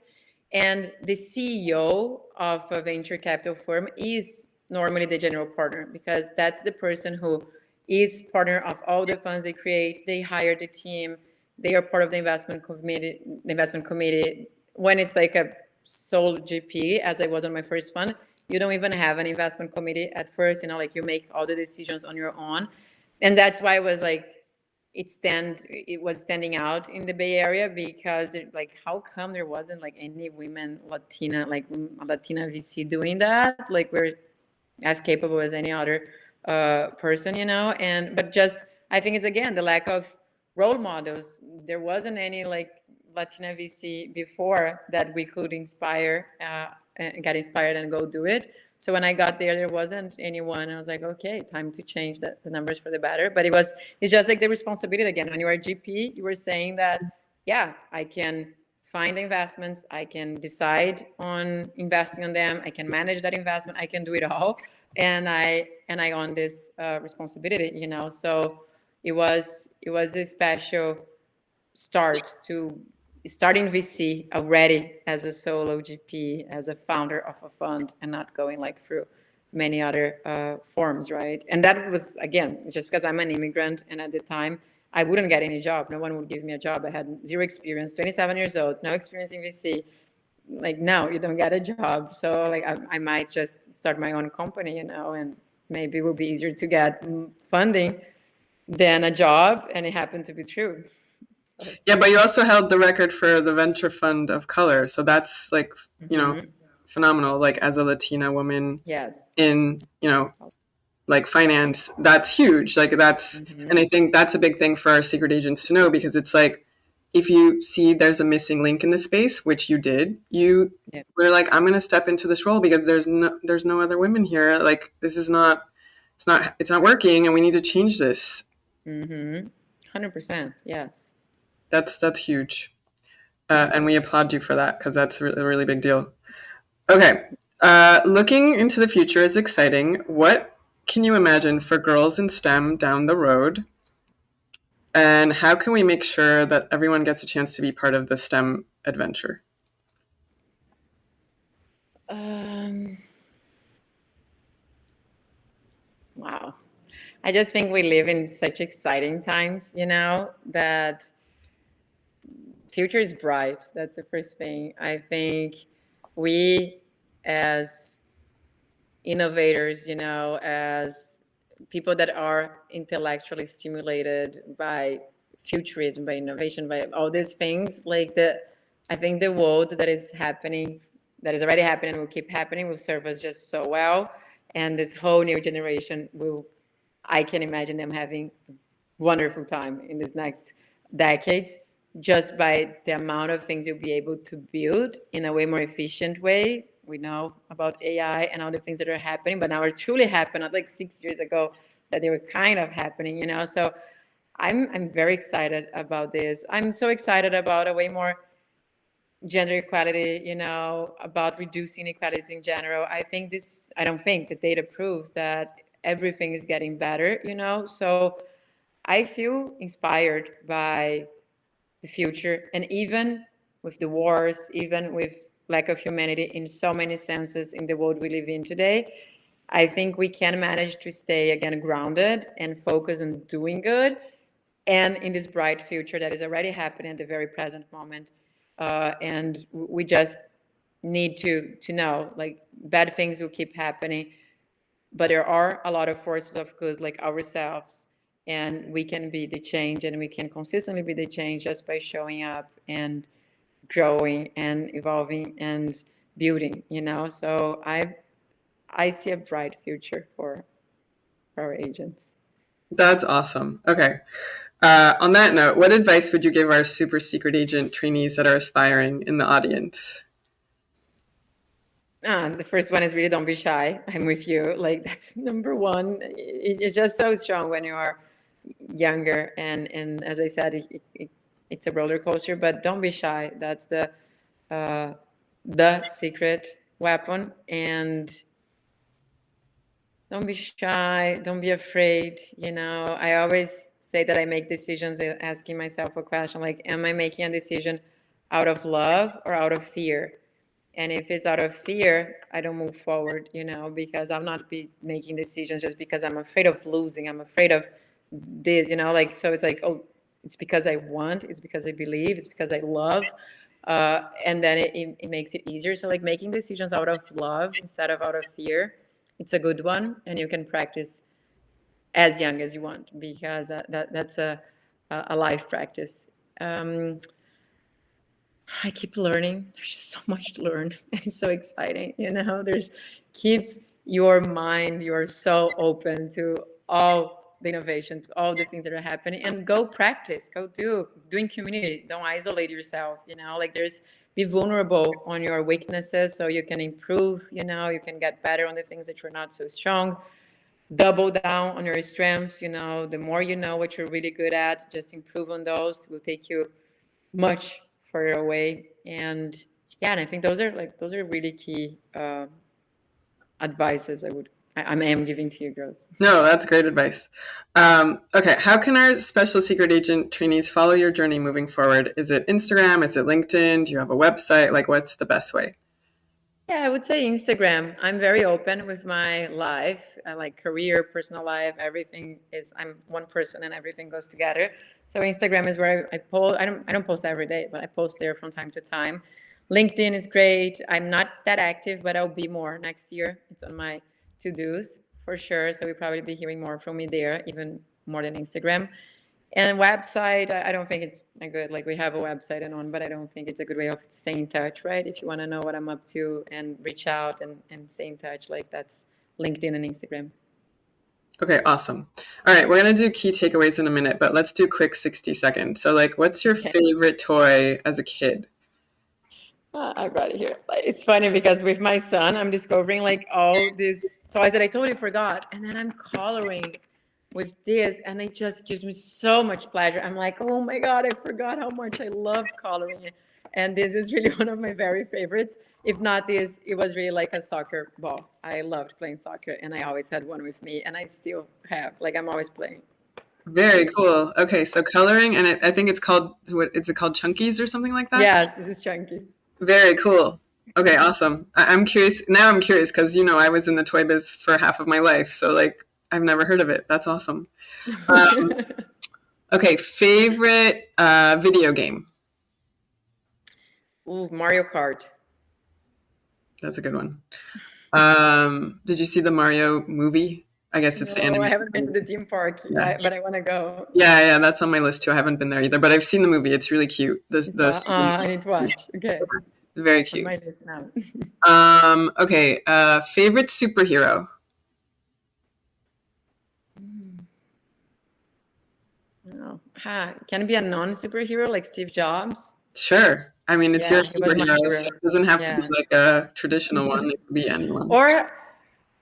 And the CEO of a venture capital firm is normally the general partner, because that's the person who is partner of all the funds they create. They hire the team. They are part of the investment committee. When it's like a sole GP, as I was on my first fund, you don't even have an investment committee at first, like you make all the decisions on your own. And that's why it was like, it was standing out in the Bay Area, because like, how come there wasn't like any women Latina VC doing that? Like, we're as capable as any other person, but just, I think it's, again, the lack of role models. There wasn't any like Latina VC before that we could inspire, get inspired and go do it. So when I got there wasn't anyone. I was like, okay, time to change the numbers for the better. But it's just like the responsibility again. When you are a GP, you were saying that, I can find investments, I can decide on investing on them, I can manage that investment, I can do it all, and I own this responsibility. So it was a special start to starting VC already as a solo GP, as a founder of a fund, and not going like through many other forms, right? And that was, again, just because I'm an immigrant, and at the time I wouldn't get any job. No one would give me a job. I had zero experience, 27 years old, no experience in VC. Like, no, you don't get a job. So like, I might just start my own company, and maybe it will be easier to get funding than a job. And it happened to be true. So. Yeah, but you also held the record for the venture fund of color. So that's like, phenomenal. Like, as a Latina woman in, like finance, that's huge. Like, that's, and I think that's a big thing for our secret agents to know, because it's like, if you see there's a missing link in the space, which you did, we're like, I'm going to step into this role because there's no other women here. Like, this is not, it's not working, and we need to change this. 100%. Yes. That's huge. And we applaud you for that, because that's a really big deal. Okay. Looking into the future is exciting. What can you imagine for girls in STEM down the road? And how can we make sure that everyone gets a chance to be part of the STEM adventure? Wow. I just think we live in such exciting times, that future is bright. That's the first thing. I think we, as innovators, as people that are intellectually stimulated by futurism, by innovation, by all these things, like I think the world that is already happening and will keep happening, will serve us just so well. And this whole new generation I can imagine them having a wonderful time in this next decades, just by the amount of things you'll be able to build in a way more efficient way, we know about AI and all the things that are happening, but now are truly happening, not like 6 years ago that they were kind of happening, you know. So I'm very excited about this. I'm so excited about a way more gender equality, you know, about reducing inequalities in general. I don't think the data proves that everything is getting better, you know. So I feel inspired by the future, and even with the wars, even with lack of humanity in so many senses in the world we live in today, I think we can manage to stay again grounded and focus on doing good, and in this bright future that is already happening at the very present moment. And we just need to know, like, bad things will keep happening, but there are a lot of forces of good, like ourselves, and we can be the change, and we can consistently be the change just by showing up and growing and evolving and building, you know. So I see a bright future for our agents. That's awesome. Okay. On that note, what advice would you give our super secret agent trainees that are aspiring in the audience? The first one is really don't be shy. I'm with you. Like, that's number one. It's just so strong when you are younger. And as I said, it's a roller coaster, but don't be shy. That's the secret weapon. And don't be shy. Don't be afraid. You know, I always say that I make decisions asking myself a question like, am I making a decision out of love or out of fear? And if it's out of fear, I don't move forward, you know, because I'll not be making decisions just because I'm afraid of losing. I'm afraid of this, you know, like, so it's like, oh, it's because I want, it's because I believe, it's because I love. And then it makes it easier. So like making decisions out of love instead of out of fear, it's a good one. And you can practice as young as you want, because that's a life practice. I keep learning. There's just so much to learn. It's so exciting, you know. Keep your mind, you're so open to all the innovation, to all the things that are happening, and go practice, go doing community. Don't isolate yourself, you know, like be vulnerable on your weaknesses so you can improve, you know, you can get better on the things that you're not so strong. Double down on your strengths, you know, the more you know what you're really good at, just improve on those. It will take you much further away. And yeah, and I think those are really key advices I am giving to you girls. No, that's great advice. Okay, how can our special secret agent trainees follow your journey moving forward? Is it Instagram? Is it LinkedIn? Do you have a website? Like, what's the best way? Yeah, I would say Instagram. I'm very open with my life, like career, personal life, everything I'm one person and everything goes together. So Instagram is where I post. I don't post every day, but I post there from time to time. LinkedIn is great. I'm not that active, but I'll be more next year. It's on my to-dos for sure. So we'll probably be hearing more from me there, even more than Instagram. And website, I don't think it's a good, like we have a website and on, but I don't think it's a good way of staying in touch, right? If you want to know what I'm up to and reach out and stay in touch, like that's LinkedIn and Instagram. Okay, awesome. All right, we're going to do key takeaways in a minute, but let's do quick 60 seconds. So like, what's your favorite toy as a kid? I got it here. It's funny because with my son, I'm discovering like all these toys that I totally forgot. And then I'm coloring with this, and it just gives me so much pleasure. I'm like, oh my God, I forgot how much I love coloring. And this is really one of my very favorites. If not this, it was really like a soccer ball. I loved playing soccer, and I always had one with me, and I still have. Like, I'm always playing. Very cool. Okay, so coloring, and I think it's called, is it called Chunkies or something like that? Yes, this is Chunkies. Very cool. Okay, awesome. I'm curious. Now I'm curious because, you know, I was in the toy biz for half of my life. So, like, I've never heard of it. That's awesome. Okay, favorite video game? Ooh, Mario Kart. That's a good one. Did you see the Mario movie? I guess it's the No, I anime. haven't been to the theme park, but I want to go. Yeah, that's on my list too. I haven't been there either, but I've seen the movie. It's really cute. I need to watch. Okay. Very On cute. my list now. Okay, favorite superhero? Oh, can it be a non-superhero like Steve Jobs? Sure. I mean, it's your Yeah, he was my superhero, so hero. it doesn't have to be Yeah. like a traditional one. It could be anyone. Or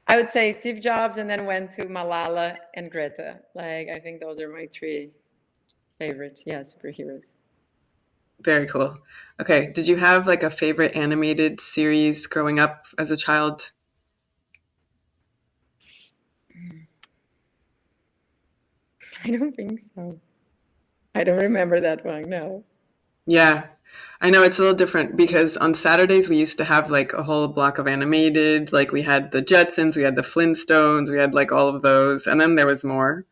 I would say Steve Jobs, and then went to Malala and Greta. Like, I think those are my three favorite, yeah, superheroes. Very cool. Okay. Did you have like a favorite animated series growing up as a child? I don't think so. I don't remember that one, no. Yeah. I know it's a little different because on Saturdays we used to have like a whole block of animated, like we had the Jetsons, we had the Flintstones, we had like all of those, and then there was more.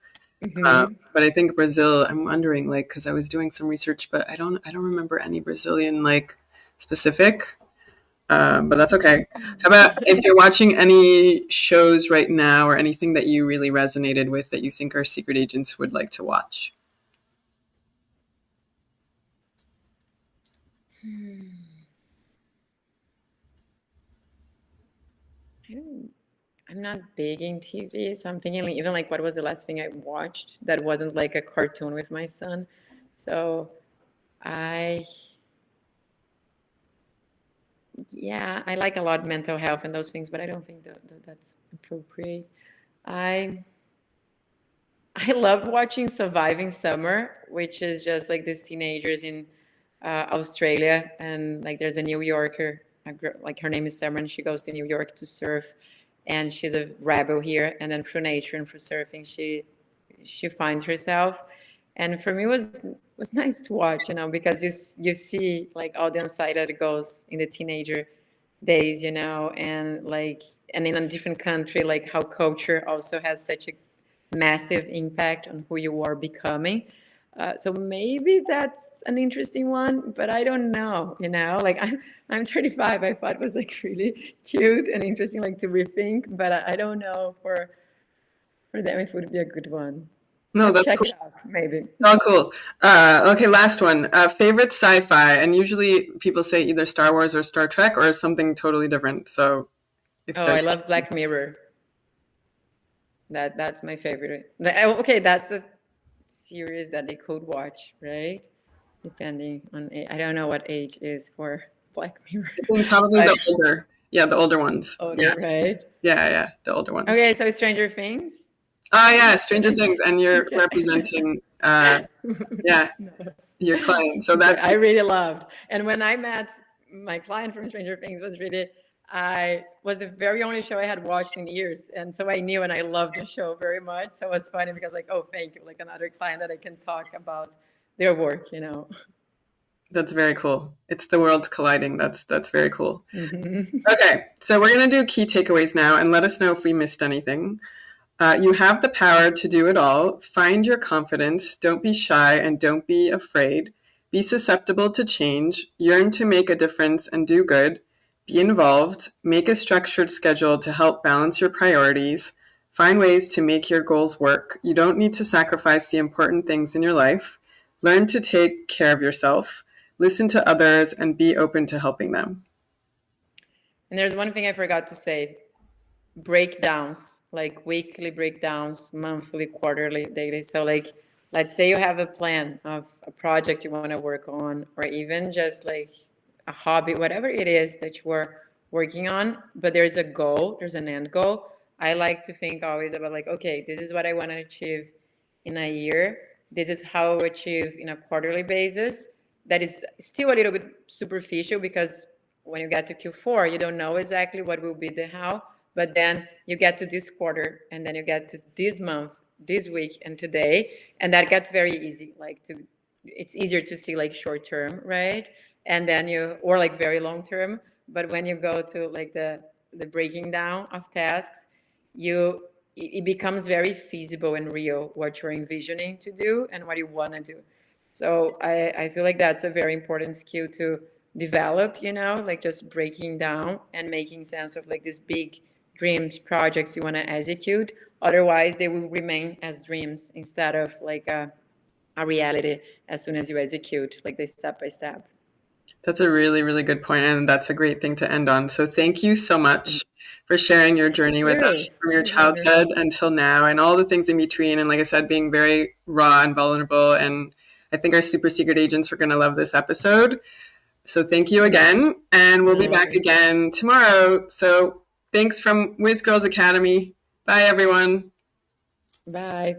But I think Brazil, I'm wondering, like, because I was doing some research, but I don't remember any Brazilian like specific. But that's okay. How about if you're watching any shows right now or anything that you really resonated with that you think our secret agents would like to watch? I'm not big in TV, so I'm thinking like, even like what was the last thing I watched that wasn't like a cartoon with my son. So I, yeah, I like a lot mental health and those things, but I don't think that's appropriate. I I love watching Surviving Summer, which is just like these teenagers in Australia, and like there's a New Yorker, like her name is Summer, and she goes to New York to surf, and she's a rebel here, and then through nature and through surfing, she finds herself, and for me was nice to watch, because you see like all the inside that it goes in the teenager days, and like and in a different country, like how culture also has such a massive impact on who you are becoming. So maybe that's an interesting one, but I don't know. Like I'm 35. I thought it was like really cute and interesting, like to rethink. But I don't know for them if it would be a good one. No, But that's check cool. it out, maybe. Oh, cool. Okay, last one. Favorite sci-fi, and usually people say either Star Wars or Star Trek or something totally different. So if Oh, I there's love Black Mirror. That's my favorite. Okay, that's a series that they could watch, right? Depending on I don't know what age is for Black Mirror, I think probably but the older, yeah, the older ones. older, Yeah, right? yeah, the older ones. Okay, so Stranger Things. Oh yeah, Stranger Things, and you're Okay. representing, yeah, your client. So Okay, that's I really loved. And when I met my client from Stranger Things I was the very only show I had watched in years. And so I knew and I loved the show very much. So it was funny because like, oh, thank you. Like another client that I can talk about their work. that's very cool. It's the worlds colliding. That's very cool. Okay, so we're gonna do key takeaways now, and let us know if we missed anything. You have the power to do it all. Find your confidence. Don't be shy and don't be afraid. Be susceptible to change. Yearn to make a difference and do good. Be involved. Make a structured schedule to help balance your priorities. Find ways to make your goals work. You don't need to sacrifice the important things in your life. Learn to take care of yourself. Listen to others and be open to helping them. And there's one thing I forgot to say. Breakdowns, like weekly breakdowns, monthly, quarterly, daily. So like, let's say you have a plan of a project you want to work on, or even just like a hobby, whatever it is that you are working on, but there's a goal, there's an end goal. I like to think always about like, okay, this is what I want to achieve in a year. This is how I achieve in a quarterly basis. That is still a little bit superficial because when you get to Q4, you don't know exactly what will be the how, but then you get to this quarter and then you get to this month, this week, and today, and that gets very easy. It's easier to see like short term, right? And then or like very long term. But when you go to like the breaking down of tasks, it becomes very feasible and real what you're envisioning to do and what you want to do. So I feel like that's a very important skill to develop, like just breaking down and making sense of like these big dreams, projects you want to execute. Otherwise, they will remain as dreams instead of like a reality as soon as you execute, like the step by step. That's a really, really good point, and that's a great thing to end on. So thank you so much for sharing your journey with us from your childhood until now and all the things in between. And like I said, being very raw and vulnerable. And I think our super secret agents are going to love this episode. So thank you again, and we'll be back again tomorrow. So thanks from WhizGirls Academy. Bye, everyone. Bye.